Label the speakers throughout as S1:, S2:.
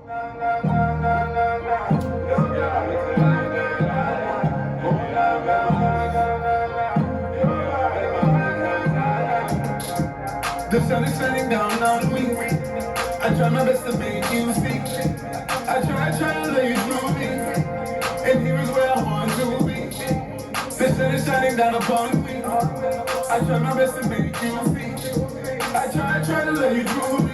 S1: The sun is shining down on me. I try my best to make you see. I try to lay you through me. And here is where I want to be. The sun is shining down upon me. I try my best to make you see. I try to lay you through me.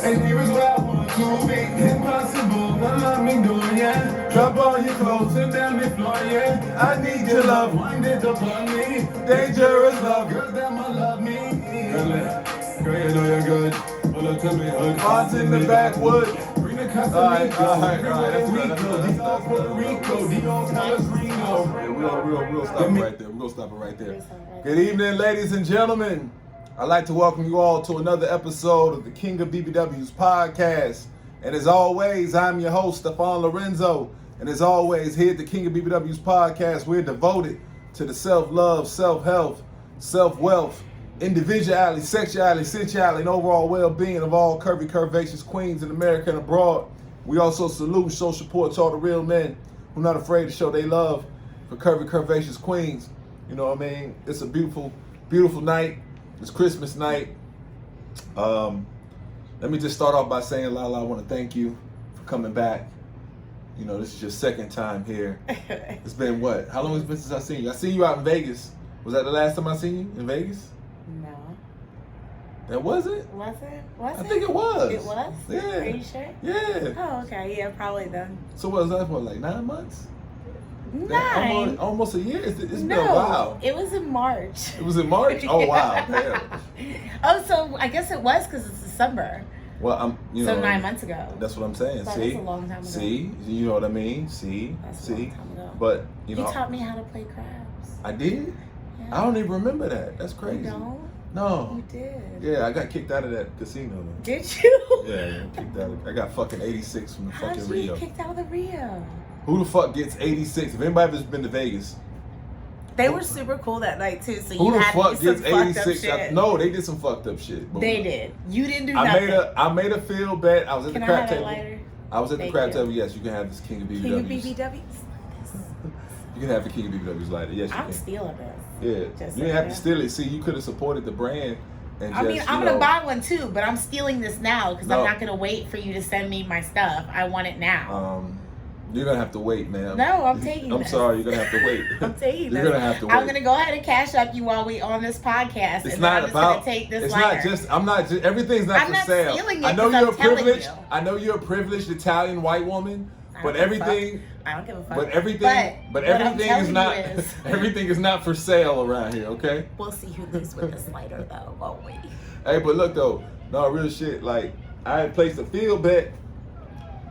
S1: And here is where I want to be. Impossible, don't let me do it, yeah. Drop all your clothes and down the floor, yeah. I need your love, wind it upon me. Dangerous love, girls that might love me. Girl, you know you're good. Pull up to me, hood. Spots in the backwood. Bring the Casa Rico. Puerto Rico, Dion, Pellegrino. We'll stop it right there. We'll stop it right there. Good evening, ladies and gentlemen. I'd like to welcome you all to another episode of the KingofBbws podcast. And as always, I'm your host, Stefan Lorenzo. And as always, here at the KingofBbws podcast, we're devoted to the self-love, self-health, self-wealth, individuality, sexuality, sensuality, and overall well-being of all curvy, curvaceous queens in America and abroad. We also salute, show support to all the real men who are not afraid to show their love for curvy, curvaceous queens. You know what I mean? It's a beautiful, beautiful night. It's Christmas night. Let me just start off by saying, Lala, I want to thank you for coming back. You know, this is your second time here. It's been what? How long has it been since I seen you? I seen you out in Vegas. Was that the last time I seen you in Vegas?
S2: No.
S1: That wasn't?
S2: Was it?
S1: I think it was.
S2: It was?
S1: Yeah.
S2: Are you sure?
S1: Yeah.
S2: Oh, okay. Yeah, probably then.
S1: So what was that for, like 9 months?
S2: 9?
S1: Almost a year? It's been a
S2: No,
S1: while.
S2: it was in March.
S1: It was in March? Oh, wow. Damn.
S2: Oh, so I guess it was because it's December.
S1: Well,
S2: so 9 months ago.
S1: That's what I'm saying.
S2: That
S1: See?
S2: was a long time ago.
S1: See? You know what I mean? See?
S2: That's
S1: See?
S2: a long time ago.
S1: But, you know.
S2: You taught me how to play crabs.
S1: I did?
S2: Yeah.
S1: I don't even remember that. That's crazy.
S2: You don't?
S1: No.
S2: You did.
S1: Yeah, I got kicked out of that casino though.
S2: Did you?
S1: Yeah, I got kicked out of, I got fucking 86 from the
S2: How
S1: fucking
S2: did you
S1: Rio.
S2: get kicked out of the Rio?
S1: Who the fuck gets 86? If anybody has been to Vegas.
S2: They were super cool that night too, so
S1: Who
S2: you
S1: the
S2: had
S1: fuck
S2: to do
S1: gets
S2: some fucked up
S1: 86?
S2: shit.
S1: No, they did some fucked up shit. Boom.
S2: They did. You didn't do nothing.
S1: I made a field bet. I was at
S2: Can
S1: the
S2: I
S1: crab
S2: have that
S1: table.
S2: lighter?
S1: I was at the
S2: Thank
S1: crab
S2: you.
S1: table. Yes, you can have this KingofBbws.
S2: KingofBbws?
S1: You can have the KingofBbws lighter. Yes, you
S2: I'm
S1: can.
S2: stealing this.
S1: Yeah,
S2: Just
S1: you didn't have to
S2: saying.
S1: steal it. See, you could have supported the brand. And
S2: I mean,
S1: just,
S2: I'm
S1: you
S2: gonna
S1: know,
S2: buy one too, but I'm stealing this now because
S1: No.
S2: I'm not gonna wait for you to send me my stuff. I want it now.
S1: You're gonna have to wait, man.
S2: No, I'm taking
S1: I'm
S2: this.
S1: sorry, you're gonna have to wait.
S2: I'm taking
S1: You're
S2: this.
S1: gonna have to wait.
S2: I'm gonna go ahead and cash up you while we on this podcast.
S1: It's
S2: and
S1: not
S2: then I'm
S1: about.
S2: just gonna take this
S1: it's
S2: lighter.
S1: not just. I'm not just. Everything's not
S2: I'm
S1: for
S2: not
S1: sale.
S2: stealing it
S1: I know
S2: 'cause
S1: you're
S2: I'm
S1: a
S2: telling
S1: privileged.
S2: you.
S1: I know you're a privileged Italian white woman.
S2: I
S1: But
S2: don't give a fuck.
S1: everything.
S2: I don't give a fuck.
S1: But everything. But
S2: what I'm
S1: everything is
S2: telling
S1: not.
S2: you is-
S1: Everything is not for sale around here. Okay.
S2: We'll see who lives with this lighter though, won't we?
S1: Hey, but look though. No real shit. Like I had placed a field bet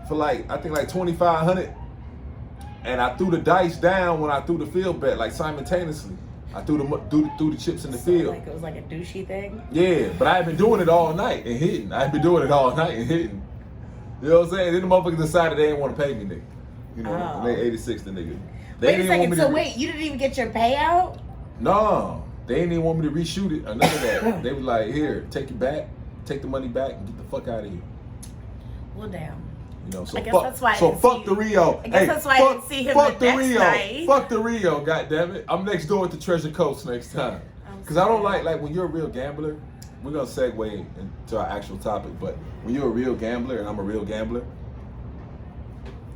S1: for like I think like 2,500. And I threw the dice down when I threw the field bet, like simultaneously. I threw the chips in the field.
S2: Like it was like a douchey thing.
S1: Yeah, but I had been doing it all night and hitting. I had been doing it all night and hitting. You know what I'm saying? Then the motherfuckers decided they didn't want to pay me, nigga. You know,
S2: Oh.
S1: and they 86 the nigga. They
S2: Wait a
S1: didn't
S2: second.
S1: want me
S2: So
S1: to
S2: wait, you didn't even get your payout?
S1: No, they didn't even want me to reshoot it or none of that. They were like, here, take it back, take the money back, and get the fuck out of here.
S2: Well, damn.
S1: You know, so
S2: I guess
S1: fuck,
S2: that's why I
S1: so
S2: didn't
S1: fuck
S2: see
S1: the
S2: you.
S1: Rio.
S2: I guess
S1: Hey,
S2: that's why I
S1: fuck,
S2: didn't see him
S1: fuck
S2: the
S1: the
S2: next
S1: Rio.
S2: night.
S1: Fuck the Rio, goddammit. I'm next door at the Treasure Coast next time. Because I don't like when you're a real gambler, we're going to segue into our actual topic, but when you're a real gambler and I'm a real gambler,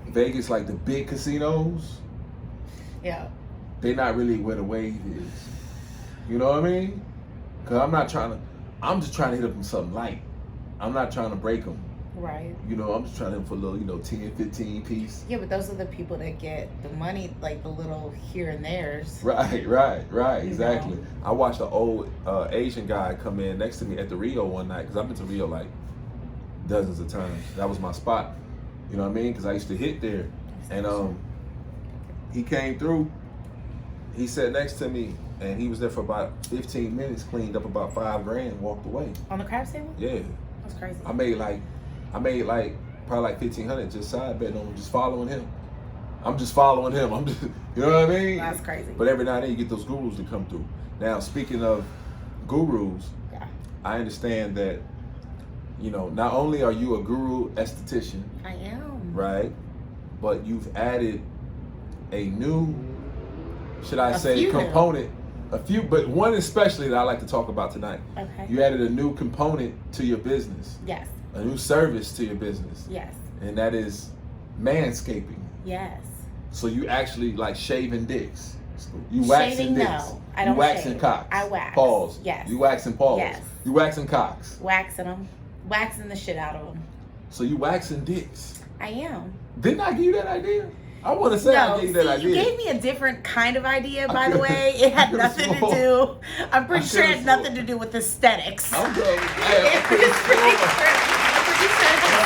S1: Vegas, like the big casinos,
S2: Yeah.
S1: they're not really where the wave is. You know what I mean? Because I'm just trying to hit them with something light. I'm not trying to break them.
S2: Right.
S1: You know, I'm just trying to hit them for a little, 10, 15 piece.
S2: Yeah, but those are the people that get the money, like the little here and there's.
S1: Right, exactly.
S2: know?
S1: I watched an old Asian guy come in next to me at the Rio one night, because I've been to Rio like dozens of times. That was my spot. You know what I mean? Because I used to hit there. And he came through, he sat next to me, and he was there for about 15 minutes, cleaned up about $5,000, walked away.
S2: On the crab table?
S1: Yeah.
S2: That's crazy.
S1: I made probably like 1,500 just side betting on him, just following him. I'm just following him. I'm just, you know what I mean?
S2: That's crazy.
S1: But every now and then you get those gurus to come through. Now, speaking of gurus,
S2: Yeah.
S1: I understand that
S3: you know, not only are you a guru esthetician,
S2: I am.
S3: right? But you've added a new, should I
S2: A
S3: say,
S2: few
S3: component. A few, but one especially that I like to talk about tonight.
S2: Okay.
S3: You added a new component to your business.
S2: Yes.
S3: A new service to your business.
S2: Yes.
S3: And that is manscaping.
S2: Yes.
S3: So you actually like shaving dicks. You waxing
S2: Shaving,
S3: dicks.
S2: no. I don't
S3: You waxing
S2: shave.
S3: cocks.
S2: I wax.
S3: Paws.
S2: Yes.
S3: You waxing paws.
S2: Yes.
S3: You waxing cocks.
S2: Waxing them. Waxing the shit out of them.
S3: So you waxing dicks.
S2: I am.
S3: Didn't I give you that idea? I want to say I gave you that idea.
S2: You gave me a different kind of idea, by the way. It had nothing to do. I'm pretty sure it had nothing to do with aesthetics.
S3: I'm good.
S2: I'm pretty sure it had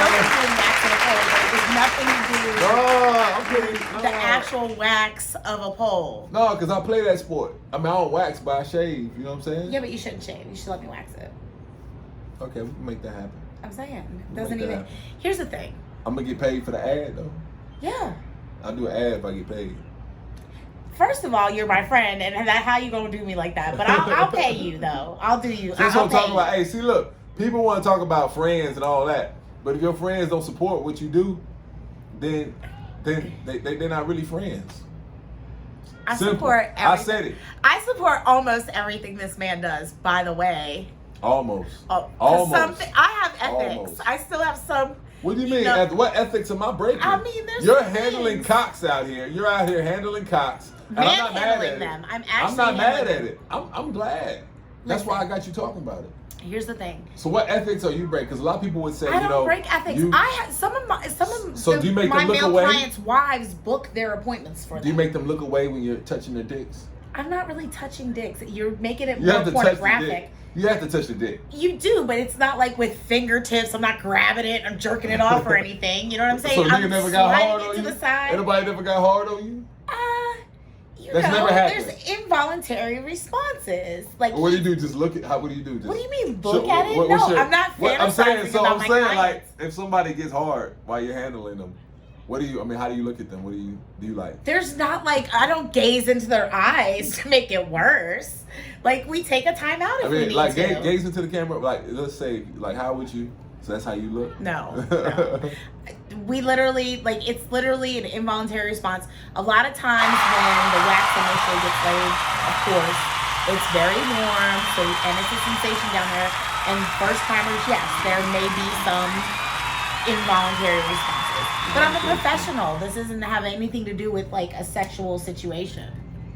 S2: something to do with nothing to do with the actual wax of a pole.
S3: No, because I play that sport. I mean, I don't wax, but I shave. You know what I'm saying?
S2: Yeah, but you shouldn't shave. You should let me wax it.
S3: Okay, we can make that happen.
S2: I'm saying.
S3: We'll
S2: Doesn't
S3: make that
S2: even.
S3: happen.
S2: Here's the thing.
S3: I'm going to get paid for the ad, though.
S2: Yeah.
S3: I'll do an ad if I get paid.
S2: First of all, you're my friend, and that how you gonna do me like that? But I'll pay you though. I'll do you.
S3: That's what I'm talking about.
S2: You.
S3: Hey, see, look, people want to talk about friends and all that, but if your friends don't support what you do, then they're not really friends.
S2: I
S3: Simple.
S2: support everything.
S3: I said it.
S2: I support almost everything this man does. By the way.
S3: Almost.
S2: Almost. I have ethics.
S3: Almost.
S2: I still have some.
S3: What do you mean?
S2: know,
S3: What ethics am I breaking?
S2: I mean, there's
S3: You're
S2: some
S3: handling
S2: things.
S3: cocks out here. You're out here handling cocks. And I'm not mad
S2: Manhandling
S3: at
S2: them.
S3: it.
S2: I'm actually
S3: I'm not mad
S2: handling
S3: at it. I'm glad. That's
S2: Listen.
S3: why I got you talking about it.
S2: Here's the thing.
S3: So what ethics are you breaking? Because a lot of people would say,
S2: I don't break ethics. I have some of
S3: So do you make
S2: my
S3: them look
S2: male
S3: away?
S2: clients' wives book their appointments for them.
S3: Do you make them look away when you're touching their dicks?
S2: I'm not really touching dicks. You're making it
S3: You
S2: more
S3: have to touch the
S2: pornographic.
S3: dick. You have to touch the dick.
S2: You do, but it's not like with fingertips. I'm not grabbing it. I'm jerking it off or anything. You know what I'm saying?
S3: So the
S2: I'm
S3: nigga never got
S2: sliding
S3: hard
S2: it
S3: on
S2: to
S3: you?
S2: the side.
S3: Anybody never got hard on you?
S2: You
S3: That's
S2: know,
S3: never happened.
S2: there's involuntary responses. Like,
S3: What do you do? Just look at how? What do you do? Just,
S2: what do you mean look
S3: So,
S2: at it?
S3: what's
S2: No,
S3: your-
S2: I'm not
S3: what-
S2: fantasizing
S3: I'm saying, so
S2: about
S3: I'm
S2: my
S3: saying,
S2: clients.
S3: like, if somebody gets hard while you're handling them, what do you? I mean, how do you look at them? What do you like?
S2: There's not like I don't gaze into their eyes to make it worse. Like we take a time out if
S3: I
S2: we
S3: mean,
S2: need
S3: like
S2: to.
S3: gaze into the camera. Like, let's say, like, how would you? So that's how you look.
S2: No. We literally, like, it's literally an involuntary response. A lot of times when the wax initially gets laid, of course, it's very warm, so and it's a sensation down there. And first timers, yes, there may be some involuntary responses. But I'm a professional. This doesn't have anything to do with like a sexual situation.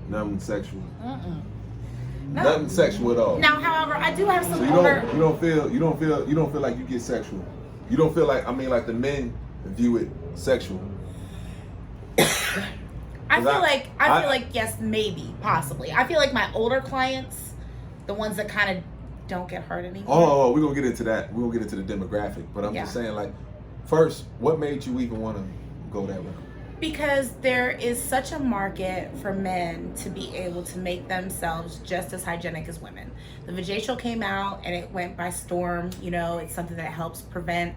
S3: Nothing sexual.
S2: No.
S3: Nothing sexual at all.
S2: Now, however, I do have some
S3: So
S2: older.
S3: you don't feel like you get sexual. You don't feel like, I mean, like the men view it sexual.
S2: I feel like yes, maybe, possibly. I feel like my older clients, the ones that kind of don't get hurt anymore.
S3: Oh, we're gonna get into that. We're gonna get into the demographic. But I'm just
S2: Yeah.
S3: saying, like, first, what made you even want to go that route?
S2: Because there is such a market for men to be able to make themselves just as hygienic as women. The vajacial came out and it went by storm. You know, it's something that helps prevent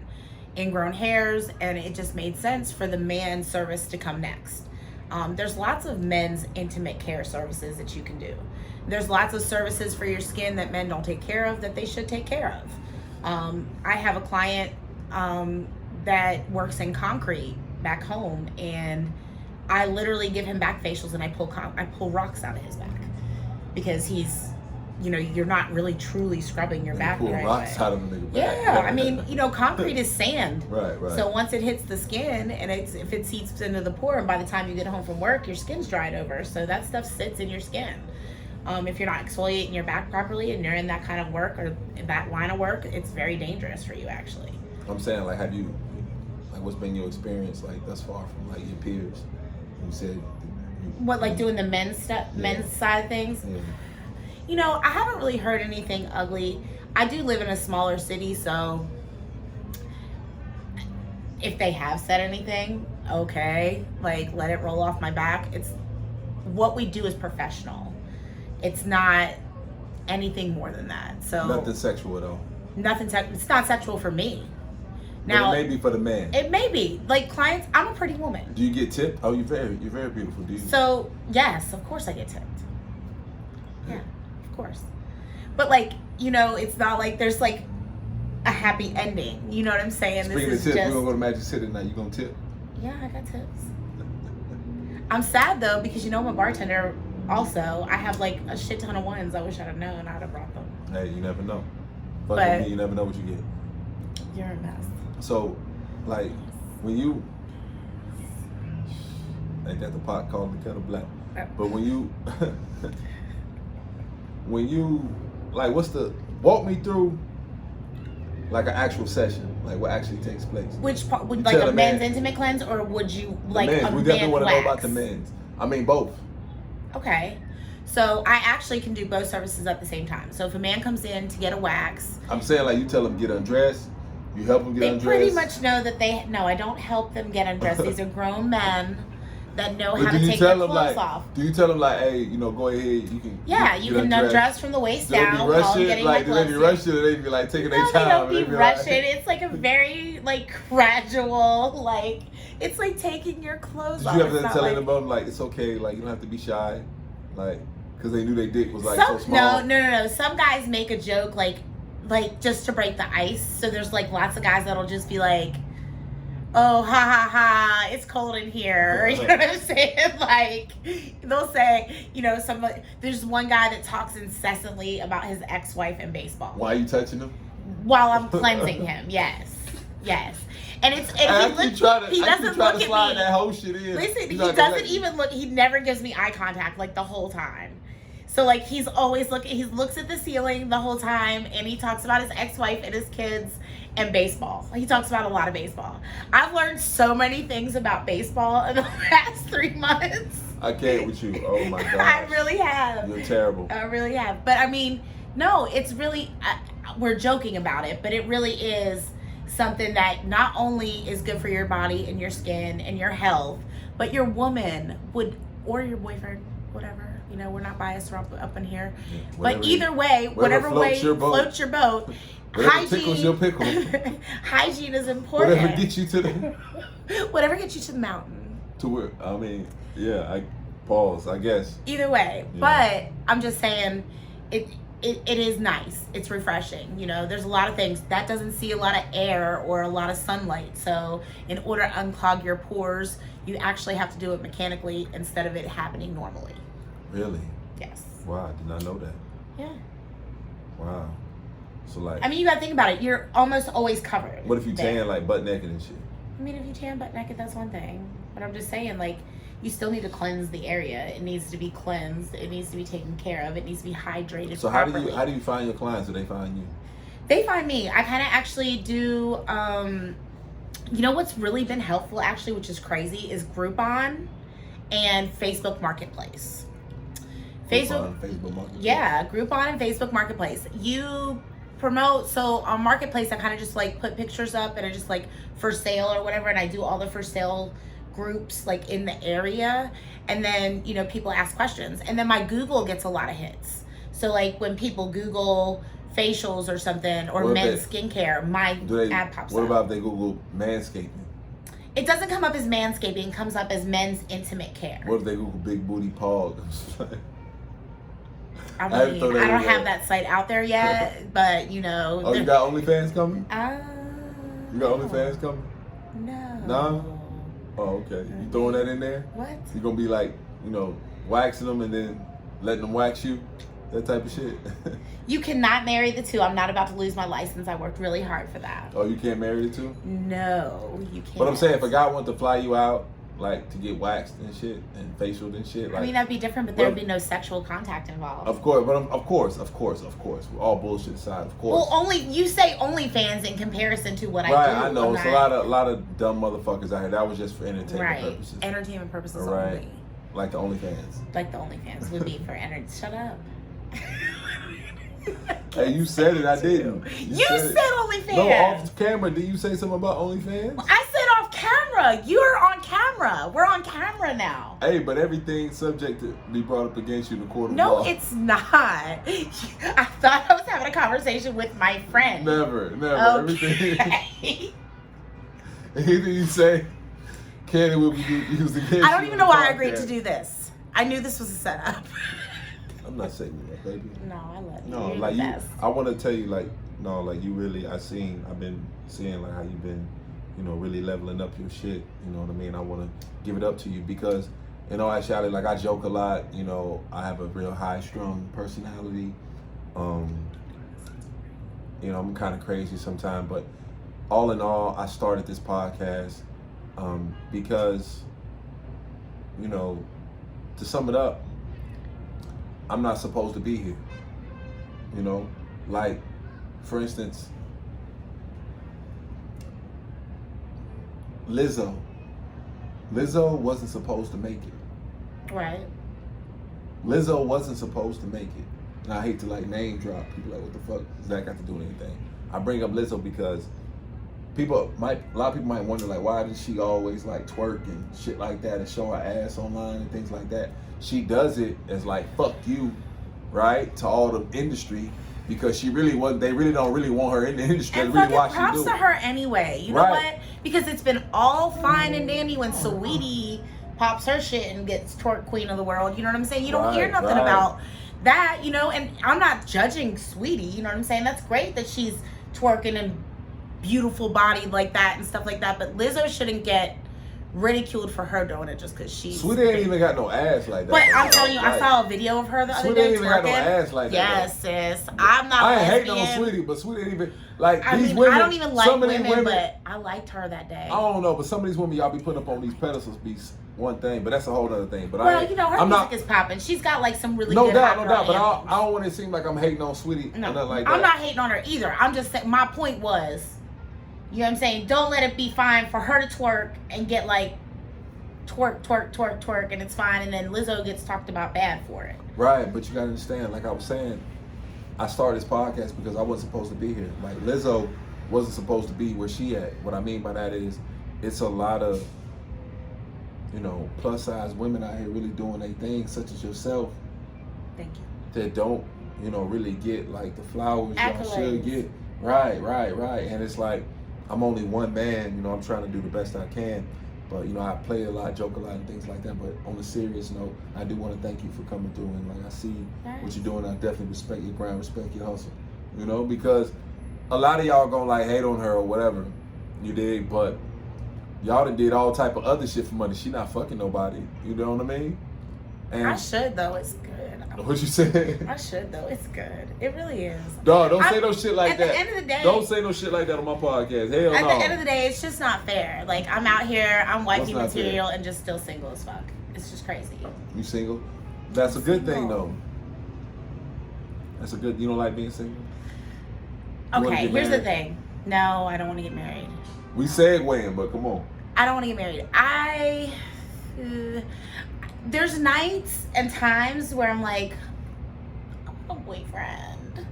S2: ingrown hairs, and it just made sense for the man service to come next. There's lots of men's intimate care services that you can do. There's lots of services for your skin that men don't take care of that they should take care of. I have a client that works in concrete back home, and I literally give him back facials and I pull rocks out of his back because he's, you know, you're not really truly scrubbing your back.
S3: Pull
S2: right
S3: rocks
S2: away.
S3: out of a nigga back.
S2: Yeah, I mean, you know, concrete is sand.
S3: Right.
S2: So once it hits the skin and if it seeps into the pore, and by the time you get home from work, your skin's dried over. So that stuff sits in your skin. If you're not exfoliating your back properly and you're in that kind of work or that line of work, it's very dangerous for you, actually.
S3: I'm saying, like, what's been your experience like thus far from like your peers? You said
S2: What, like doing the men's side of things?
S3: Yeah.
S2: You know, I haven't really heard anything ugly. I do live in a smaller city, so if they have said anything, okay, like let it roll off my back. It's what we do is professional. It's not anything more than that. So
S3: Nothing sexual at all.
S2: It's not sexual for me.
S3: But
S2: Now
S3: it may be for the man.
S2: it may be like clients. I'm a pretty woman.
S3: Do you get tipped? Oh, you're very beautiful. Do you?
S2: So yes, of course I get tipped. Yeah, of course. But like, you know, it's not like there's like a happy ending. You know what I'm saying?
S3: Speaking of tips, we're gonna go to Magic City tonight. You gonna tip?
S2: Yeah, I got tips. I'm sad though because I'm a bartender. Also, I have like a shit ton of ones. I wish I'd have known. I'd have brought them.
S3: Hey, you never know.
S2: But
S3: you never know what you get.
S2: You're a mess.
S3: So, like, when you ain't that the pot calling the kettle black? But when you like, walk me through like an actual session, like what actually takes place.
S2: Which part? Would like a men's intimate cleanse, or would you like a
S3: we
S2: man
S3: definitely want to know
S2: wax?
S3: about the men's. I mean both.
S2: Okay. So I actually can do both services at the same time. So if a man comes in to get a wax,
S3: I'm saying like you tell him get undressed, you help them get undressed.
S2: They pretty much know that no, I don't help them get undressed. These are grown men that know how to take their clothes off.
S3: Do you tell them like, hey, go ahead, you can?
S2: Yeah, you can undress from the waist down while I'm getting my clothes.
S3: Do they be rushing or they be like taking their time?
S2: No, they don't be rushing. It's like a very like gradual, like it's like taking your clothes off.
S3: Did you ever tell them like it's okay, like you don't have to be shy, like because they knew their dick was like so small?
S2: No. Some guys make a joke like just to break the ice. So there's like lots of guys that'll just be like, oh, ha, it's cold in here. You know what I'm saying? Like, they'll say, there's one guy that talks incessantly about his ex-wife and baseball.
S3: Why are you touching him?
S2: While I'm cleansing him, yes. And he doesn't look at me.
S3: That whole shit in.
S2: Listen, he doesn't even look, he never gives me eye contact like the whole time. So like he's always looking, he looks at the ceiling the whole time, and he talks about his ex-wife and his kids and baseball. He talks about a lot of baseball. I've learned so many things about baseball in the past 3 months.
S3: I can't with you. Oh my God.
S2: I really have.
S3: You're terrible.
S2: I really have. But I mean, no, it's really, we're joking about it, but it really is something that not only is good for your body and your skin and your health, but your woman would, or your boyfriend, whatever. We're not biased up in here. Yeah, but either way, whatever way floats your boat, hygiene,
S3: tickles your pickle.
S2: Hygiene is important.
S3: Whatever gets you to the
S2: whatever gets you to the mountain.
S3: To where, I mean, yeah, I pause, I guess.
S2: Either way. Yeah. But I'm just saying it is nice. It's refreshing. There's a lot of things that doesn't see a lot of air or a lot of sunlight. So in order to unclog your pores, you actually have to do it mechanically instead of it happening normally.
S3: Really?
S2: Yes.
S3: Wow, I did not know that.
S2: Yeah.
S3: Wow. So like,
S2: I mean, you gotta think about it. You're almost always covered.
S3: What if you tan like butt naked and shit?
S2: I mean, if you tan butt naked, that's one thing. But I'm just saying, like, you still need to cleanse the area. It needs to be cleansed. It needs to be taken care of. It needs to be hydrated.
S3: So
S2: properly.
S3: how do you find your clients? Do they find you?
S2: They find me. I kind of actually do. What's really been helpful, actually, which is crazy, is Groupon and Facebook Marketplace.
S3: Facebook Marketplace.
S2: Yeah, Groupon and Facebook Marketplace. You promote, so on Marketplace I kind of just like put pictures up and I just like for sale or whatever, and I do all the for sale groups like in the area, and then people ask questions, and then my Google gets a lot of hits. So like when people Google facials or something or men's skincare, my ad pops up.
S3: What about if they Google manscaping?
S2: It doesn't come up as manscaping, it comes up as men's intimate care.
S3: What if they Google big booty Pawg?
S2: I don't have that site out there yet, but
S3: Oh, you got OnlyFans coming? You got OnlyFans coming?
S2: No.
S3: No? Oh, okay. You throwing that in there?
S2: What?
S3: You gonna be like, waxing them and then letting them wax you? That type of shit?
S2: You cannot marry the two. I'm not about to lose my license. I worked really hard for that.
S3: Oh, you can't marry the two?
S2: No, you can't.
S3: But I'm saying, if a guy wanted to fly you out, like to get waxed and shit and facial and shit, like,
S2: I mean, that'd be different, but there'd be no sexual contact involved.
S3: Of course, but of course. All bullshit aside, of course.
S2: Well, you say OnlyFans in comparison to what I do.
S3: Right, I know. It's a lot of dumb motherfuckers out here. That was just for entertainment purposes.
S2: Entertainment purposes
S3: right.
S2: only.
S3: Like the OnlyFans.
S2: Like the OnlyFans would be for entertainment. Shut up.
S3: Hey, you said it. I didn't.
S2: You said OnlyFans.
S3: No, off camera. Did you say something about OnlyFans?
S2: I said off camera. You're on camera. We're on camera now.
S3: Hey, but everything's subject to be brought up against you in the court of law.
S2: No, it's not. I thought I was having a conversation with my friend.
S3: Never.
S2: Okay.
S3: Anything you say, Candy will be used against you.
S2: I don't even know why I agreed to do this. I knew this was a setup.
S3: I'm not saying that, baby.
S2: No, I love you.
S3: No,
S2: You're
S3: like
S2: the
S3: you.
S2: best.
S3: I want to tell you, like, no, like you really, I've been seeing like how you've been, you know, really leveling up your shit. You know what I mean? I want to give it up to you because, in all actuality, like I joke a lot. You know, I have a real high-strung personality. You know, I'm kind of crazy sometimes, but all in all, I started this podcast because, you know, to sum it up, I'm not supposed to be here. You know, like, for instance, Lizzo wasn't supposed to make it.
S2: Right.
S3: Lizzo wasn't supposed to make it. And I hate to like name drop people like, what the fuck does that got to do with anything? I bring up Lizzo because a lot of people might wonder like, why does she always like twerk and shit like that and show her ass online and things like that? She does it as like, fuck you, right? To all the industry, because they really don't really want her in the industry.
S2: And
S3: really
S2: fucking
S3: watch
S2: props to her anyway. You know what? Because it's been all fine and dandy when Saweetie pops her shit and gets twerk queen of the world. You know what I'm saying? You don't hear nothing about that, you know, and I'm not judging Sweetie, you know what I'm saying? That's great that she's twerking and beautiful body like that and stuff like that, but Lizzo shouldn't get ridiculed for her doing it just because she's
S3: Sweetie ain't even got no ass like that.
S2: But I'm telling you, I saw a video of her the other day
S3: Sweetie ain't even got no ass like that.
S2: Yes, sis. I'm not
S3: I ain't
S2: lesbian.
S3: hating on Sweetie, but Sweetie ain't even like
S2: I
S3: these
S2: mean,
S3: women.
S2: I don't even like women,
S3: but
S2: but I liked her that day.
S3: I don't know, but some of these women y'all be putting up on these pedestals be one thing, but that's a whole other thing. But
S2: well, you know, her music is popping. She's got like some really
S3: no
S2: good
S3: doubt,
S2: hot
S3: no doubt.
S2: girl
S3: But
S2: anthems.
S3: I don't want it to seem like I'm hating on Sweetie or nothing like that.
S2: I'm not hating on her either. I'm just saying, my point was, you know what I'm saying? Don't let it be fine for her to twerk and get like twerk, and it's fine, and then Lizzo gets talked about bad for it.
S3: Right, but you gotta understand, like I was saying, I started this podcast because I wasn't supposed to be here. Like Lizzo wasn't supposed to be where she at. What I mean by that is, it's a lot of, you know, plus size women out here really doing their thing, such as yourself.
S2: Thank you.
S3: That don't, you know, really get like the flowers y'all should get. Right. And it's like, I'm only one man, you know, I'm trying to do the best I can. But, you know, I play a lot, joke a lot, and things like that. But on a serious note, I do want to thank you for coming through. And, like, I see what you're doing. I definitely respect your grind, respect your hustle. You know, because a lot of y'all gonna, like, hate on her or whatever. You dig? But y'all done did all type of other shit for money. She not fucking nobody. You know what I mean? And
S2: I should, though. It's good.
S3: What you said?
S2: I should, though. It's good. It really is.
S3: Dog, don't say no shit like that.
S2: At the end of the day,
S3: don't say no shit like that on my podcast. Hell no.
S2: At the end of the day, it's just not fair. Like, I'm out here, I'm wifey material, and just still single as fuck. It's just crazy.
S3: You single? That's a good thing, though. That's a good. You don't like being single?
S2: Okay, here's the thing. No, I don't want to get married.
S3: We segueing, but come on.
S2: I don't want to get married. There's nights and times where I'm like, I want a boyfriend,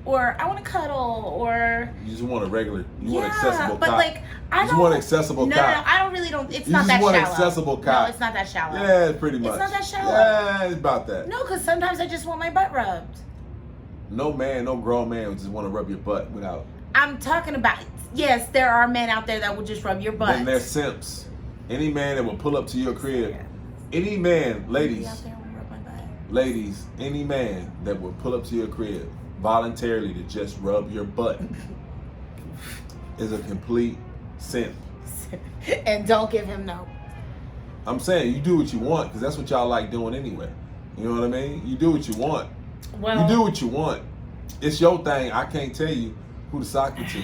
S2: or I want to cuddle, or
S3: you just want a regular, want accessible
S2: but
S3: cop.
S2: Like I
S3: just want accessible
S2: no,
S3: cop.
S2: No, I don't really don't. It's
S3: you
S2: not that
S3: shallow.
S2: You
S3: just want accessible cop.
S2: No, it's not that shallow.
S3: Yeah, pretty much.
S2: It's not that shallow.
S3: Yeah, it's about that.
S2: No, because sometimes I just want my butt rubbed.
S3: No man, no grown man would just want to rub your butt without.
S2: I'm talking about, yes, there are men out there that will just rub your butt.
S3: Then they're simps. Any man that will pull up to your crib. Yeah. Any man, ladies, any man that will pull up to your crib voluntarily to just rub your butt is a complete simp.
S2: And don't give him no.
S3: I'm saying you do what you want because that's what y'all like doing anyway. You know what I mean? You do what you want.
S2: Well,
S3: you do what you want. It's your thing. I can't tell you who to sock you to.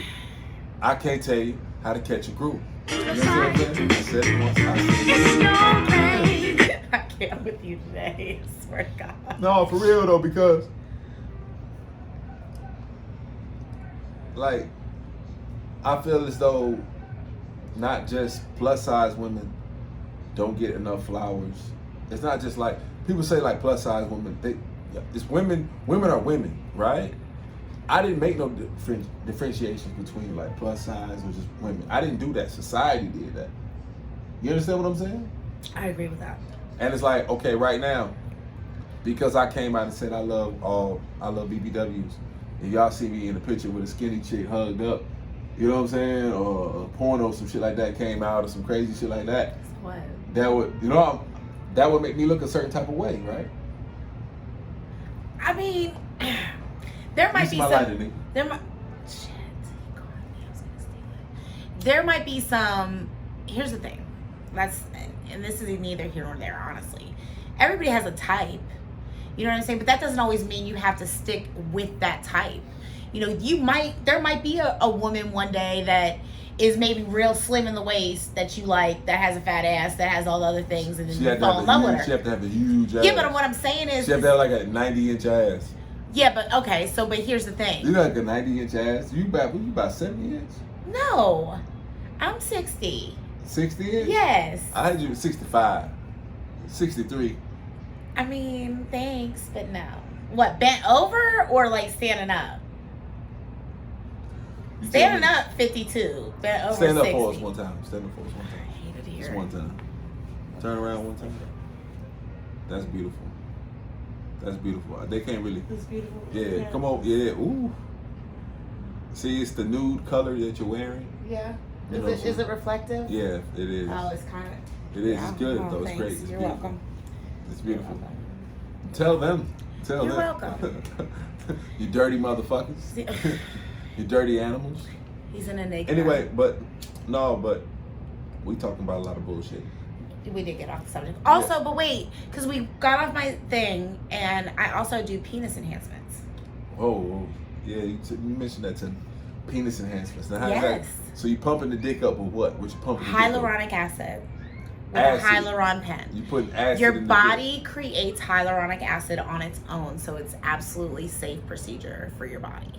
S3: I can't tell you how to catch a group. You know what I'm saying? I said it once.
S2: I can't with you today. I swear to God.
S3: No, for real though, because like I feel as though not just plus size women don't get enough flowers. It's not just like people say like plus size women. It's women are women, right? I didn't make no differentiation between like plus size or just women. I didn't do that. Society did that. You understand what I'm saying?
S2: I agree with that.
S3: And it's like, okay, right now, because I came out and said I love BBWs. If y'all see me in the picture with a skinny chick hugged up, you know what I'm saying, or a porno, some shit like that came out, or some crazy shit like that.
S2: What?
S3: That would make me look a certain type of way, right?
S2: I mean, there might be some. there might be some. Here's the thing. And this is neither here nor there, honestly. Everybody has a type. You know what I'm saying? But that doesn't always mean you have to stick with that type. You know, there might be a woman one day that is maybe real slim in the waist that you like, that has a fat ass, that has all the other things, and then you fall in love with her.
S3: She have to have a huge ass.
S2: Yeah, but what I'm saying is...
S3: She have to have like a 90-inch ass.
S2: Yeah, but okay, but here's the thing.
S3: You like a 90-inch ass? You about 70 inch?
S2: No, I'm 60.
S3: 60 inch?
S2: Yes.
S3: I had you at 65. 63.
S2: I mean, thanks, but no. What, bent over or like standing up? Standing up, 52. Bent over, 60.
S3: Stand up for us one time. Stand up for us one time.
S2: I hate it here.
S3: Just one time. Turn around one time. That's beautiful. That's beautiful. They can't really.
S2: It's beautiful.
S3: Yeah, come on. Yeah, ooh. See, it's the nude color that you're wearing.
S2: Yeah.
S3: You know,
S2: Is it reflective?
S3: Yeah, it is.
S2: Oh, it's kind of.
S3: It is.
S2: Yeah.
S3: It's good,
S2: Oh,
S3: though.
S2: thanks.
S3: It's great. It's
S2: You're
S3: beautiful.
S2: welcome.
S3: It's beautiful.
S2: You're welcome.
S3: Tell them. Tell
S2: You're
S3: them.
S2: welcome.
S3: You dirty motherfuckers. You dirty animals.
S2: He's an enigma.
S3: Anyway, but we talking about a lot of bullshit.
S2: We did get off the subject. Also, but wait, because we got off my thing, and I also do penis enhancements.
S3: Oh, yeah, you mentioned that to penis enhancements. Now, how does
S2: Yes.
S3: that, so you pumping the dick up with what? What you pumping the dick up?
S2: Hyaluronic acid. With
S3: Acid.
S2: a hyaluron pen.
S3: You putting acid
S2: Your
S3: in
S2: body creates hyaluronic acid on its own, so it's absolutely safe procedure for your body.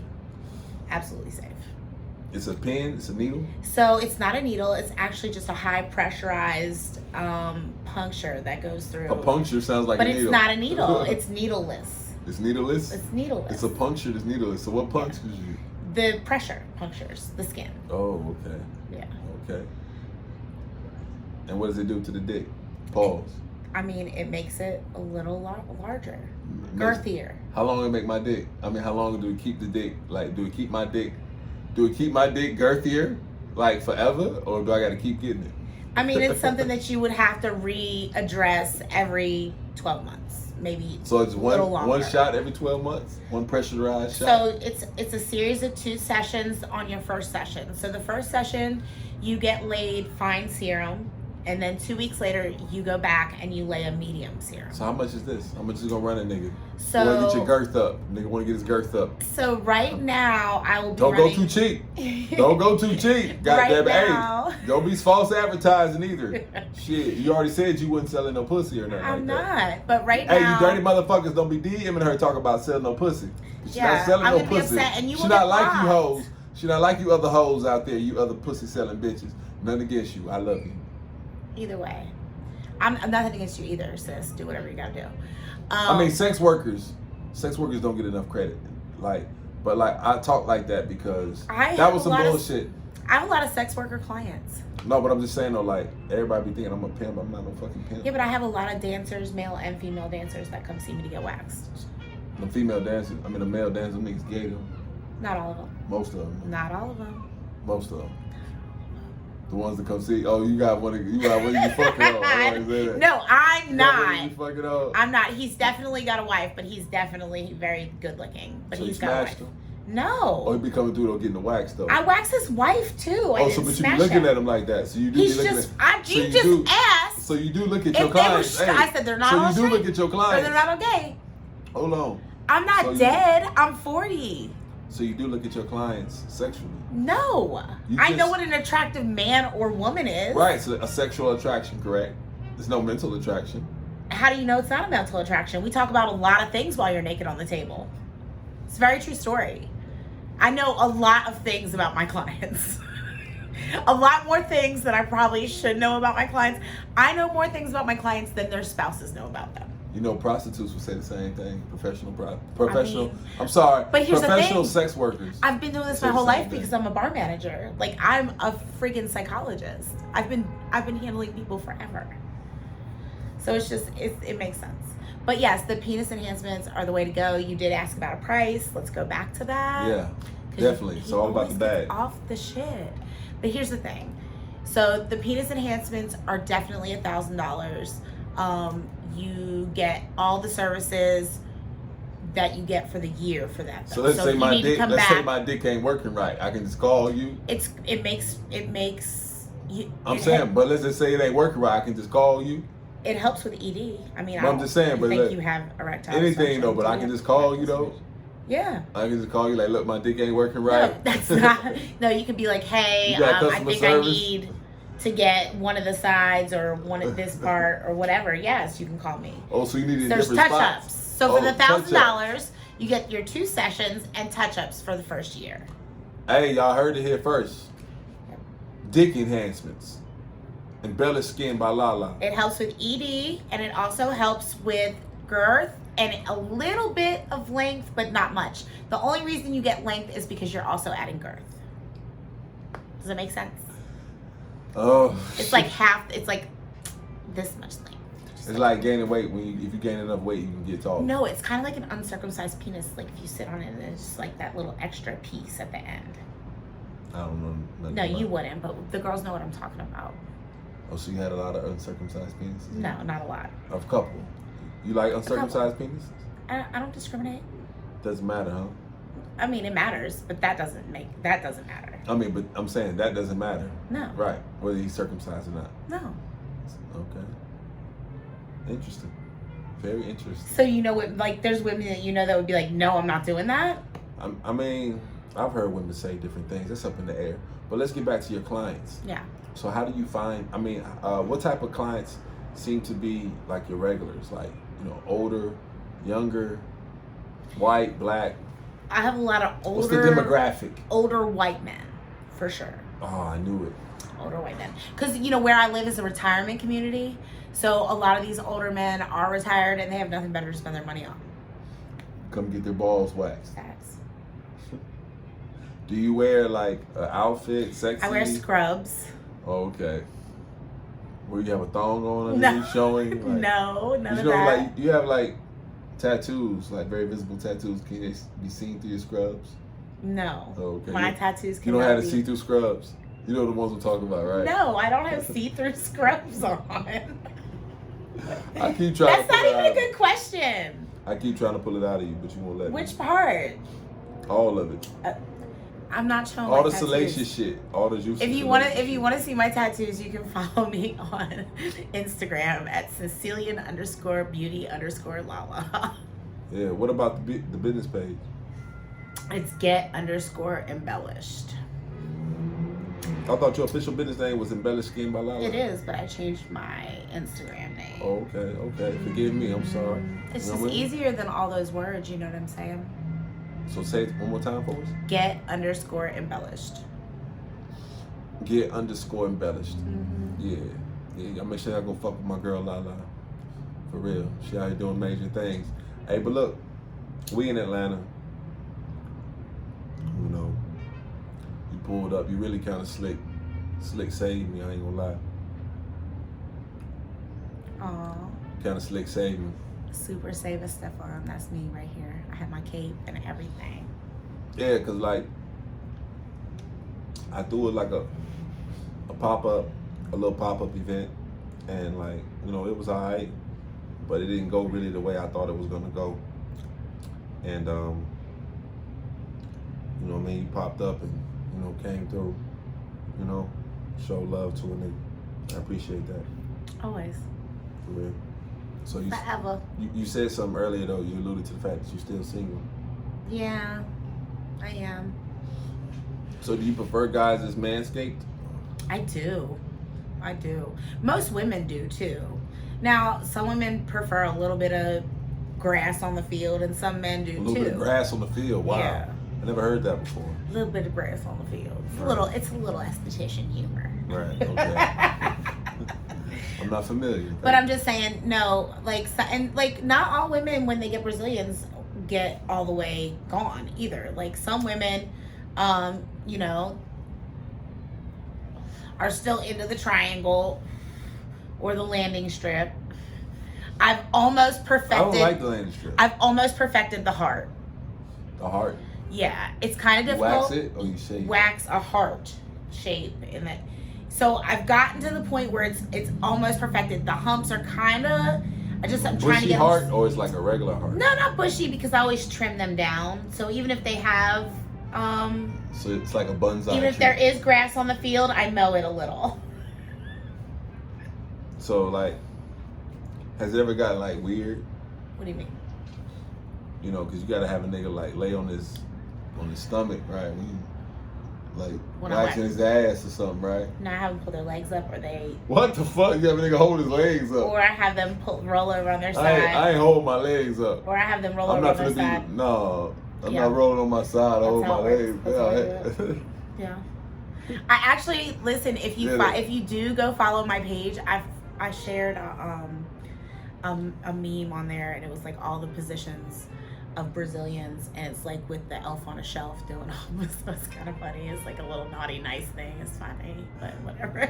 S2: Absolutely safe.
S3: It's a pen? It's a needle?
S2: So it's not a needle. It's actually just a high pressurized puncture that goes through.
S3: A puncture sounds like a needle.
S2: But it's not a needle. It's needleless.
S3: It's needleless?
S2: It's needleless.
S3: It's a puncture that's needleless. So what punctures you?
S2: The pressure punctures the skin.
S3: Oh, okay.
S2: Yeah.
S3: Okay. And what does it do to the dick? Pause.
S2: I mean, it makes it a little larger, girthier.
S3: How long it make my dick? I mean, how long do it keep the dick? Like, do it keep my dick girthier, like forever, or do I got to keep getting it?
S2: I mean, it's something that you would have to readdress every 12 months, maybe.
S3: So it's
S2: a little longer.
S3: one shot every 12 months, one pressurized shot.
S2: So it's a series of 2 sessions on your first session. So the first session, you get laid fine serum. And then 2 weeks later, you go back and you lay a medium serum.
S3: So how much is this? How much is it gonna run a nigga?
S2: So
S3: you wanna get your girth up. Nigga wanna get his girth up.
S2: So right now, I will be
S3: Don't
S2: running...
S3: go too cheap. Don't go too cheap. Goddamn
S2: now.
S3: Hey, don't be false advertising either. Shit, you already said you wasn't selling no pussy or nothing
S2: I'm
S3: like that.
S2: not, but right
S3: Hey,
S2: now...
S3: you dirty motherfuckers, don't be DMing her talking about selling no pussy. She's
S2: Yeah,
S3: not selling
S2: I'm
S3: no
S2: gonna be
S3: pussy.
S2: upset, and you
S3: She
S2: will
S3: not
S2: get
S3: like you
S2: blocked.
S3: hoes. She not like you other hoes out there, you other pussy selling bitches. Nothing against you. I love you.
S2: Either way. I'm nothing against you either, sis. Do whatever you gotta do.
S3: I mean, sex workers don't get enough credit. But I talk like that because that was some bullshit.
S2: I have a lot of sex worker clients.
S3: No, but I'm just saying though, like everybody be thinking I'm a pimp. I'm not no fucking pimp.
S2: Yeah, but I have a lot of dancers, male and female dancers, that come see me to get waxed.
S3: The female dancers, I mean the male dancers, niggas gay them.
S2: Not all of them.
S3: Most of them.
S2: Not all of them.
S3: Most of them. The ones that come see, oh, you got one you can fuck her on.
S2: No, I'm not.
S3: You fuck it up.
S2: I'm not. He's definitely got a wife, but he's definitely very good looking. But
S3: So
S2: he's
S3: you
S2: got a wife.
S3: smashed him?
S2: No.
S3: Oh, he be coming through though, getting the wax though.
S2: I wax his wife too.
S3: Oh, so but you be looking at him like that. So you do
S2: He's
S3: be looking
S2: just,
S3: at
S2: you just asked.
S3: So you do look at
S2: If
S3: your
S2: they were
S3: clients. Hey,
S2: I said they're not all
S3: so you do
S2: straight,
S3: look at your
S2: or
S3: clients.
S2: they're not okay.
S3: Hold on.
S2: I'm not
S3: So you-
S2: dead. I'm 40.
S3: So you do look at your clients sexually.
S2: No. I know what an attractive man or woman is.
S3: Right, so a sexual attraction, correct? There's no mental attraction.
S2: How do you know it's not a mental attraction? We talk about a lot of things while you're naked on the table. It's a very true story. I know a lot of things about my clients. A lot more things that I probably should know about my clients. I know more things about my clients than their spouses know about them.
S3: You know, prostitutes would say the same thing. Professional.
S2: I'm
S3: sorry.
S2: But here's
S3: professional
S2: the thing.
S3: sex workers.
S2: I've been doing this my whole life because I'm a bar manager. Like, I'm a freaking psychologist. I've been handling people forever. So it's just it makes sense. But yes, the penis enhancements are the way to go. You did ask about a price. Let's go back to that.
S3: Yeah, definitely. So all about the bag.
S2: Off the shit. But here's the thing. So the penis enhancements are definitely $1,000. You get all the services. that you get for the year for that. Though.
S3: So let's say
S2: if
S3: my
S2: you need to
S3: dick.
S2: come
S3: Let's
S2: back,
S3: say my dick ain't working right. I can just call you.
S2: it makes you.
S3: I'm saying, but let's just say it ain't working right. I can just call you.
S2: It helps with ED. I mean,
S3: I'm just saying, but
S2: think you have erectile
S3: anything
S2: dysfunction.
S3: though. But I can just call you though.
S2: Yeah.
S3: I can just call you like, look, my dick ain't working right.
S2: No, that's not. No, you can be like, hey, I think
S3: service?
S2: I need to get one of the sides or one of this part or whatever. Yes, you can call me.
S3: Oh, so you need a
S2: There's
S3: different
S2: touch-ups.
S3: spots.
S2: So for the
S3: touch-ups.
S2: $1,000, you get your 2 sessions and touch-ups for the first year.
S3: Hey, y'all heard it here first. Dick enhancements. Embellish skin by Lala.
S2: It helps with ED, and it also helps with girth and a little bit of length, but not much. The only reason you get length is because you're also adding girth. Does that make sense?
S3: Oh.
S2: It's like half. It's like this much length.
S3: It's like gaining weight. If you gain enough weight, you can get tall.
S2: No, it's kind of like an uncircumcised penis. Like if you sit on it, and it's just like that little extra piece at the end.
S3: I don't know.
S2: No, you wouldn't, but the girls know what I'm talking about.
S3: Oh, so you had a lot of uncircumcised penises?
S2: No, not a lot.
S3: A couple. You like uncircumcised penises?
S2: I don't discriminate.
S3: Doesn't matter, huh?
S2: I mean, it matters, but that doesn't matter.
S3: I mean, but I'm saying that doesn't matter.
S2: No.
S3: Right. Whether he's circumcised or not.
S2: No.
S3: Okay. Interesting. Very interesting.
S2: So you know what? Like, there's women that you know that would be like, no, I'm not doing that.
S3: I mean, I've heard women say different things. That's up in the air. But let's get back to your clients.
S2: Yeah.
S3: So how do you find? I mean, what type of clients seem to be like your regulars? Like, older, younger, white, black.
S2: I have a lot of older.
S3: What's the demographic?
S2: Older white men, for sure.
S3: Oh, I knew it.
S2: Older white men, because where I live is a retirement community, so a lot of these older men are retired and they have nothing better to spend their money on.
S3: Come get their balls waxed.
S2: Facts.
S3: Do you wear like an outfit, sexy?
S2: I wear scrubs.
S3: Oh, okay. Where you have a thong on underneath showing? Like,
S2: no, none of
S3: that.
S2: that.
S3: Like you have like tattoos, like very visible tattoos. Can they be seen through your scrubs?
S2: No.
S3: Oh, okay.
S2: My tattoos can.
S3: You don't have the see-through scrubs. You know the ones we're talking about, right?
S2: No, I don't have see-through scrubs on.
S3: I keep trying.
S2: That's not even a good question.
S3: I keep trying to pull it out of you, but you won't let me.
S2: Which part?
S3: All of it.
S2: I'm not showing
S3: all
S2: my
S3: the
S2: tattoos.
S3: salacious shit. All the juicy.
S2: If you want to see my tattoos, you can follow me on Instagram at Sicilian_beauty_Lala.
S3: Yeah. What about the business page?
S2: It's get_embellished.
S3: I thought your official business name was Embellish Skin by Lala.
S2: It is, but I changed my Instagram name.
S3: Oh, okay. Forgive me. I'm sorry.
S2: It's just easier than all those words. You know what I'm saying?
S3: So say it one more time for us.
S2: Get_embellished.
S3: Get_embellished.
S2: Mm-hmm.
S3: Yeah. I make sure I go fuck with my girl Lala. For real. She out here doing major things. Hey, but look, we in Atlanta. You pulled up. You really kind of slick saved me. I ain't gonna lie.
S2: Aw.
S3: Kind of slick saved me.
S2: Super Save a Stefan. That's me right here. I have my cape and everything.
S3: Yeah, cause like I threw it like a little pop-up event, and like it was alright, but it didn't go really the way I thought it was gonna go. And you popped up and came through, show love to a nigga. I appreciate that.
S2: Always.
S3: For real. So
S2: Forever.
S3: You said something earlier though. You alluded to the fact that you're still single.
S2: Yeah, I am.
S3: So do you prefer guys as manscaped?
S2: I do. Most women do too. Now, some women prefer a little bit of grass on the field, and some men do too.
S3: A little bit of grass on the field. Wow.
S2: Yeah.
S3: I never heard that before.
S2: A little bit of grass on the field. It's a little esthetician humor.
S3: Right. Okay. I'm not familiar.
S2: But I'm just saying, no, not all women when they get Brazilians get all the way gone either. Like some women, are still into the triangle or the landing strip. I've almost perfected.
S3: I don't like the landing strip.
S2: I've almost perfected the heart.
S3: The heart.
S2: Yeah, it's kind of difficult.
S3: Wax it or you shave?
S2: Wax a heart shape in it. So I've gotten to the point where it's almost perfected. The humps are kind of, I'm trying to
S3: bushy
S2: get
S3: heart, or it's like a regular heart?
S2: No, not bushy, because I always trim them down. So even if they have,
S3: so it's like a bonsai.
S2: even if
S3: tree.
S2: there is grass on the field, I mow it a little.
S3: So like, has it ever gotten like weird?
S2: What do you mean?
S3: You know, because you gotta have a nigga like lay on his stomach, right? When you like waxing his ass or something, right?
S2: No, I have them pull their legs up, or they.
S3: What the fuck? You have a nigga hold his legs up.
S2: Or I have them roll over on their side.
S3: I ain't hold my legs up.
S2: Or I have them roll over on their side.
S3: No, I'm not rolling on my side. I hold my legs.
S2: Yeah. I actually listen. If you do go follow my page, I shared a meme on there, and it was like all the positions of Brazilians, and it's like with the elf on a shelf doing all this. So it's kind of funny. It's like a little naughty nice thing. It's funny, but whatever.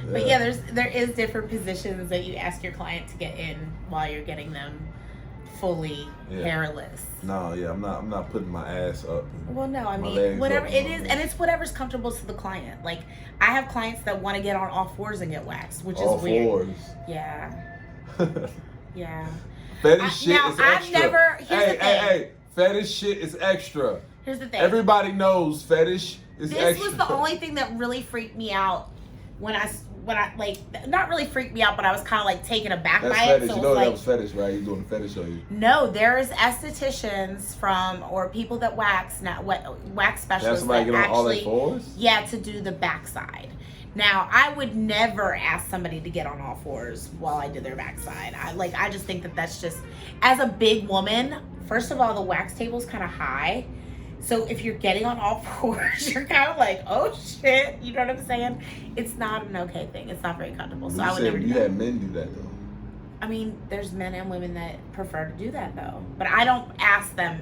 S2: But yeah, there is different positions that you ask your client to get in while you're getting them fully hairless.
S3: No, I'm not putting my ass up.
S2: Well, no, I mean whatever it is, and it's whatever's comfortable to the client. Like I have clients that want to get on all fours and get waxed, which is weird. All fours. Yeah. Yeah.
S3: Fetish shit is extra.
S2: Hey,
S3: fetish shit is extra.
S2: Here's the thing.
S3: Everybody knows fetish is extra.
S2: This was the only thing that really freaked me out when I like, not really freaked me out, but I was kind of like taken aback by
S3: fetish.
S2: it. So
S3: you know
S2: that
S3: was fetish, right? You're doing a fetish on you.
S2: No, there's estheticians or people that wax specialists that
S3: get on all their fours?
S2: Yeah, to do the backside. Now, I would never ask somebody to get on all fours while I did their backside. I just think that's just, as a big woman, first of all, the wax table's kind of high. So if you're getting on all fours, you're kind of like, oh shit, you know what I'm saying? It's not an okay thing. It's not very comfortable. So I would never do that.
S3: You had men do that though.
S2: I mean, there's men and women that prefer to do that though. But I don't ask them.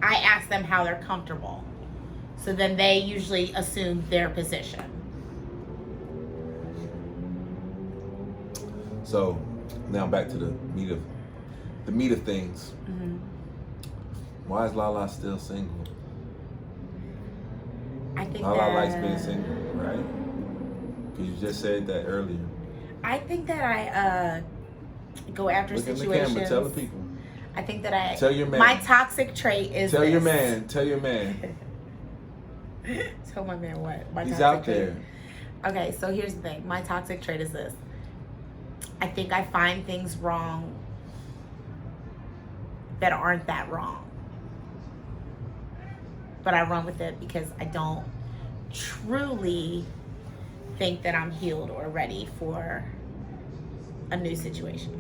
S2: I ask them how they're comfortable. So then they usually assume their position.
S3: So now back to the meat of things.
S2: Mm-hmm.
S3: Why is Lala still single?
S2: I think
S3: Lala likes being single, right? Because you just said that earlier.
S2: I think that I go after situations.
S3: Look in the camera, tell the people.
S2: I think that I
S3: tell your man.
S2: My toxic trait is
S3: Tell your man. Tell my
S2: man what?
S3: He's out there.
S2: Okay, so here's the thing. My toxic trait is this. I think I find things wrong that aren't that wrong. But I run with it because I don't truly think that I'm healed or ready for a new situation.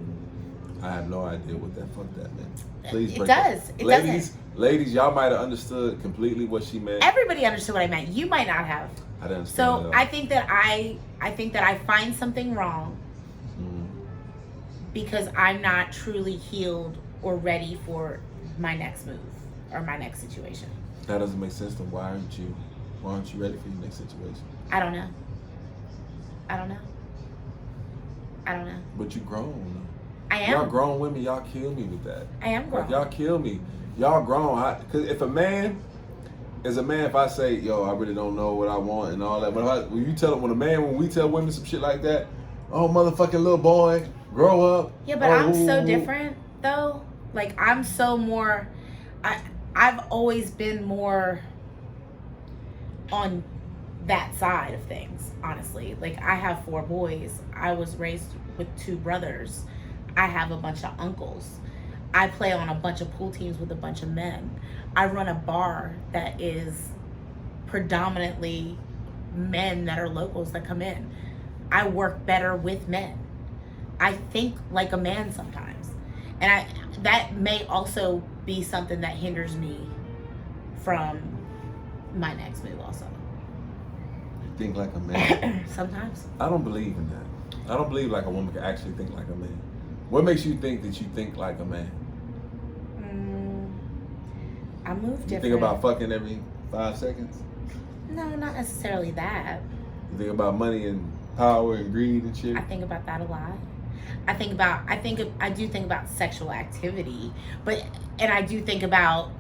S3: I have no idea what that fuck that meant. Please break
S2: It does.
S3: Ladies, y'all might have understood completely what she meant.
S2: Everybody understood what I meant. You might not have.
S3: I didn't understand.
S2: So I think that I find something wrong because I'm not truly healed or ready for my next move or my next situation.
S3: That doesn't make sense. Then why aren't you ready for your next situation?
S2: I don't know.
S3: But you grown.
S2: I am.
S3: Y'all grown women, y'all kill me with that.
S2: I am grown.
S3: Like, y'all kill me. Y'all grown. Because if a man is a man, if I say, yo, I really don't know what I want and all that, but when we tell women some shit like that, oh, motherfucking little boy, grow up.
S2: Yeah, but I'm so different, though. Like, I'm so more... I've always been more on that side of things, honestly. Like, I have 4 boys. I was raised with 2 brothers. I have a bunch of uncles. I play on a bunch of pool teams with a bunch of men. I run a bar that is predominantly men that are locals that come in. I work better with men. I think like a man sometimes. And that may also be something that hinders me from my next move also.
S3: You think like a man?
S2: Sometimes.
S3: I don't believe in that. I don't believe like a woman can actually think like a man. What makes you think that you think like a man?
S2: I move different.
S3: You think about fucking every 5 seconds?
S2: No, not necessarily that.
S3: You think about money and power and greed and shit?
S2: I think about that a lot. I do think about sexual activity, and I do think about.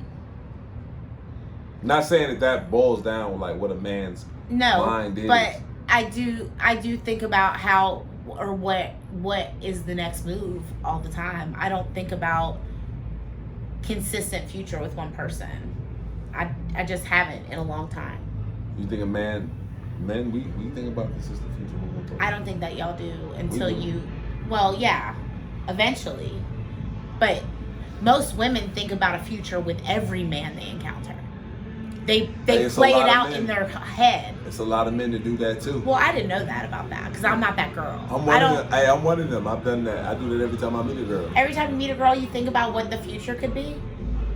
S3: Not saying that boils down with like what a man's mind is.
S2: But I do think about how or what is the next move all the time. I don't think about consistent future with one person. I just haven't in a long time.
S3: You think men we think about consistent future with one person?
S2: I don't think that y'all do until you, well, yeah, eventually. But most women think about a future with every man they encounter. They play it out in their head.
S3: It's a lot of men that do that too.
S2: Well, I didn't know that about that because I'm not that girl.
S3: I'm one of them. I've done that. I do that every time I meet a girl.
S2: Every time you meet a girl, you think about what the future could be?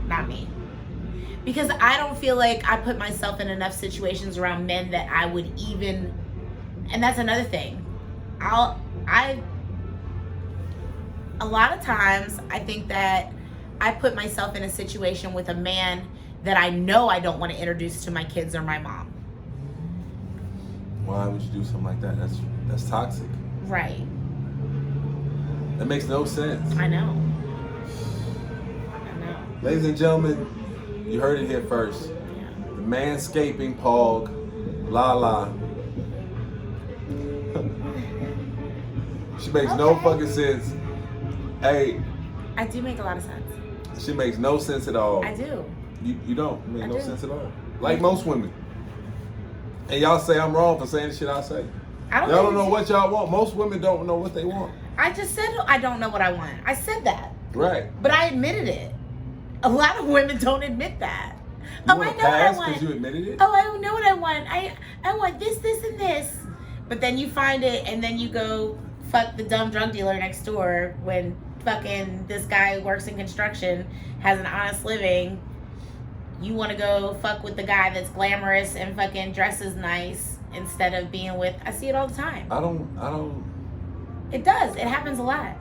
S2: Not me. Because I don't feel like I put myself in enough situations around men that I would even, and that's another thing. A lot of times I think that I put myself in a situation with a man that I know I don't want to introduce to my kids or my mom.
S3: Why would you do something like that? That's toxic.
S2: Right.
S3: That makes no sense.
S2: I know.
S3: Ladies and gentlemen, you heard it here first.
S2: Yeah.
S3: The manscaping Pawg, la. She makes no fucking sense. Hey.
S2: I do make a lot of sense.
S3: She makes no sense at all.
S2: I do.
S3: You don't make no sense at all. Like most women. And y'all say I'm wrong for saying the shit I say. Y'all don't know what y'all want. Most women don't know what they want.
S2: I just said I don't know what I want. I said that.
S3: Right.
S2: But I admitted it. A lot of women don't admit that.
S3: You
S2: I know what I want.
S3: Because you admitted it?
S2: Oh, I know what I want. I want this, and this. But then you find it, and then you go fuck the dumb drug dealer next door when fucking this guy works in construction, has an honest living. You want to go fuck with the guy that's glamorous and fucking dresses nice instead of being with. I see it all the time.
S3: I don't.
S2: It does. It happens a lot.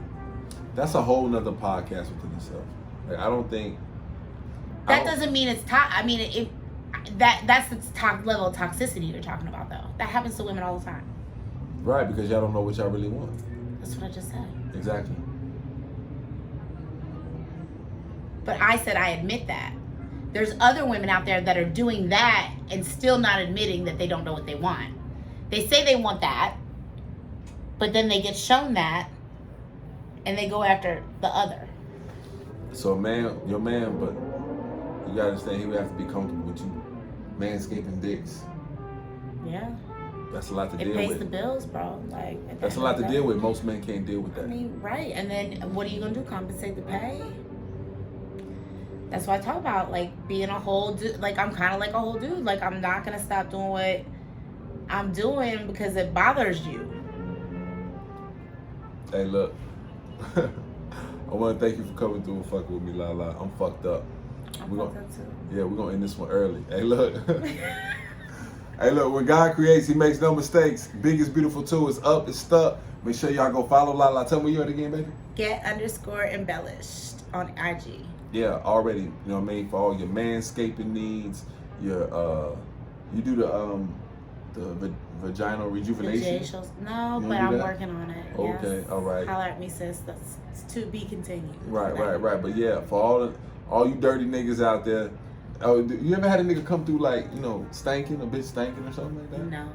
S3: That's a whole nother podcast within itself. Like, I don't think.
S2: That doesn't mean it's I mean, that's the top level of toxicity you're talking about, though. That happens to women all the time.
S3: Right, because y'all don't know what y'all really want.
S2: That's what I just said.
S3: Exactly.
S2: But I said I admit that. There's other women out there that are doing that and still not admitting that they don't know what they want. They say they want that, but then they get shown that, and they go after the other.
S3: So your man, but you gotta understand he would have to be comfortable with you manscaping dicks.
S2: Yeah.
S3: That's a lot to deal with.
S2: It pays the bills, bro. Like
S3: that's a lot to deal with. Most men can't deal with that.
S2: I mean, right. And then what are you gonna do? Compensate the pay? That's what I talk about, like being a whole dude. Like I'm kind of like a whole dude. Like I'm not gonna stop doing what I'm doing because it bothers you.
S3: Hey, look. I want to thank you for coming through and fucking with me, La. I'm fucked up.
S2: I'm fucked up too.
S3: Yeah, we're gonna end this one early. Hey, look. Hey, look. When God creates, He makes no mistakes. Big is beautiful too. It's up. It's stuck. Make sure y'all go follow La. Tell me where you at again, baby.
S2: Get_embellished on IG.
S3: Yeah, already, you know what I mean, for all your manscaping needs, your you do the vaginal rejuvenation.
S2: No, but I'm working on it.
S3: Okay,
S2: yes.
S3: all right.
S2: Holler at me, sis. That's to be continued.
S3: Right. But yeah, for all you dirty niggas out there, you ever had a nigga come through like, you know, stanking, a bitch stanking or something like that?
S2: No.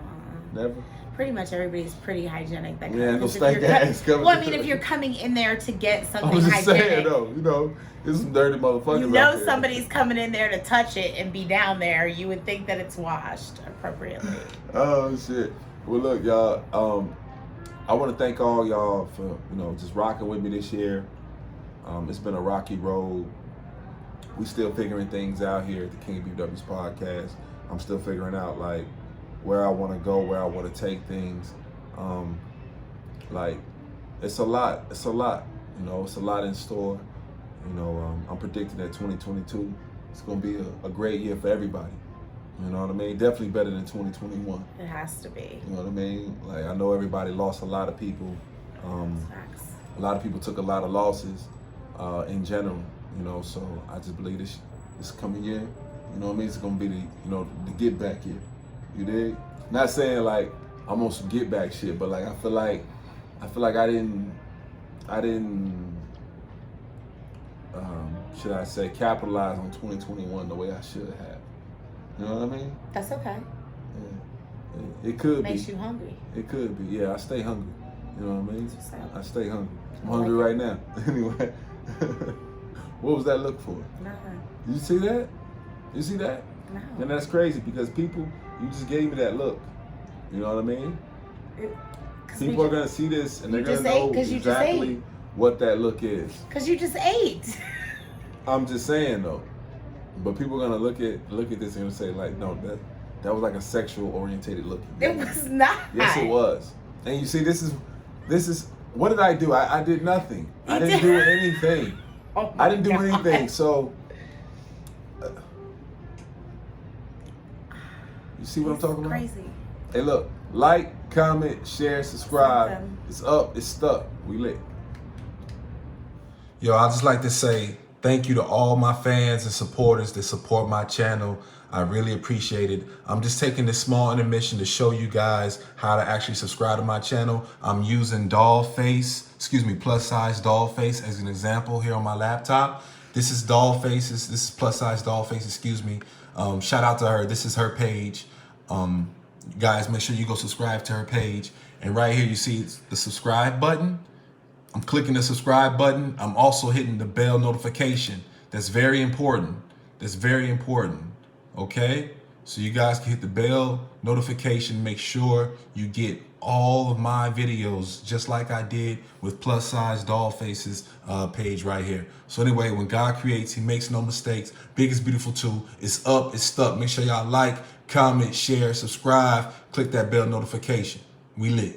S3: Never?
S2: Pretty much everybody's pretty hygienic. That
S3: yeah, no stank ass coming.
S2: Well, I mean, if you're coming in there to get something
S3: hygienic. I'm just
S2: hygienic,
S3: saying though, you know, there's some dirty motherfuckers.
S2: You know,
S3: out there.
S2: somebody's coming in there to touch it and be down there. You would think that it's washed appropriately.
S3: Oh shit. Well, look, y'all. I want to thank all y'all for just rocking with me this year. It's been a rocky road. We still figuring things out here at the KingofBbws podcast. I'm still figuring out like where I want to go, where I want to take things. Like it's a lot. It's a lot in store. I'm predicting that 2022 is going to be a great year for everybody. You know what I mean? Definitely better than 2021.
S2: It has to be.
S3: You know what I mean? Like I know everybody lost a lot of people.
S2: Facts.
S3: A lot of people took a lot of losses in general. So I just believe this coming year, you know what I mean? It's gonna be the get back year. You dig? Not saying like I'm on some get back shit, but like I feel like I didn't should I say capitalize on 2021 the way I should have. You know what I mean?
S2: That's okay.
S3: Yeah. It could be.
S2: Makes you hungry.
S3: It could be. Yeah, I stay hungry. You know what I mean? I stay hungry. I'm
S2: I
S3: hungry
S2: like
S3: right now. Anyway, what was that look for?
S2: Nothing.
S3: You see that? You see that?
S2: No.
S3: And that's crazy because people, you just gave me that look. You know what I mean? People are gonna see this and they're gonna know exactly what that look is.
S2: Because you just ate.
S3: I'm just saying though. But people are gonna look at this and say like, no, that was like a sexual orientated look.
S2: It was not.
S3: Yes, it was. And you see, this is what did I do? I did nothing. I didn't do anything.
S2: Oh
S3: I didn't do
S2: God.
S3: anything. So you see what I'm talking about?
S2: Crazy.
S3: Hey, look, like, comment, share, subscribe. It's up, it's stuck. We lit. Yo, I'd just like to say thank you to all my fans and supporters that support my channel. I really appreciate it. I'm just taking this small intermission to show you guys how to actually subscribe to my channel. I'm using plus size doll face as an example here on my laptop. This is doll faces. This is plus size doll face, excuse me. Shout out to her. This is her page. Guys, make sure you go subscribe to her page. And right here you see the subscribe button. I'm clicking the subscribe button. I'm also hitting the bell notification. That's very important. That's very important. Okay? So you guys can hit the bell notification. Make sure you get all of my videos just like I did with plus size doll faces page right here. So anyway, when God creates, he makes no mistakes. Biggest beautiful tool. It's up, it's stuck. Make sure y'all like, comment, share, subscribe, click that bell notification. We lit.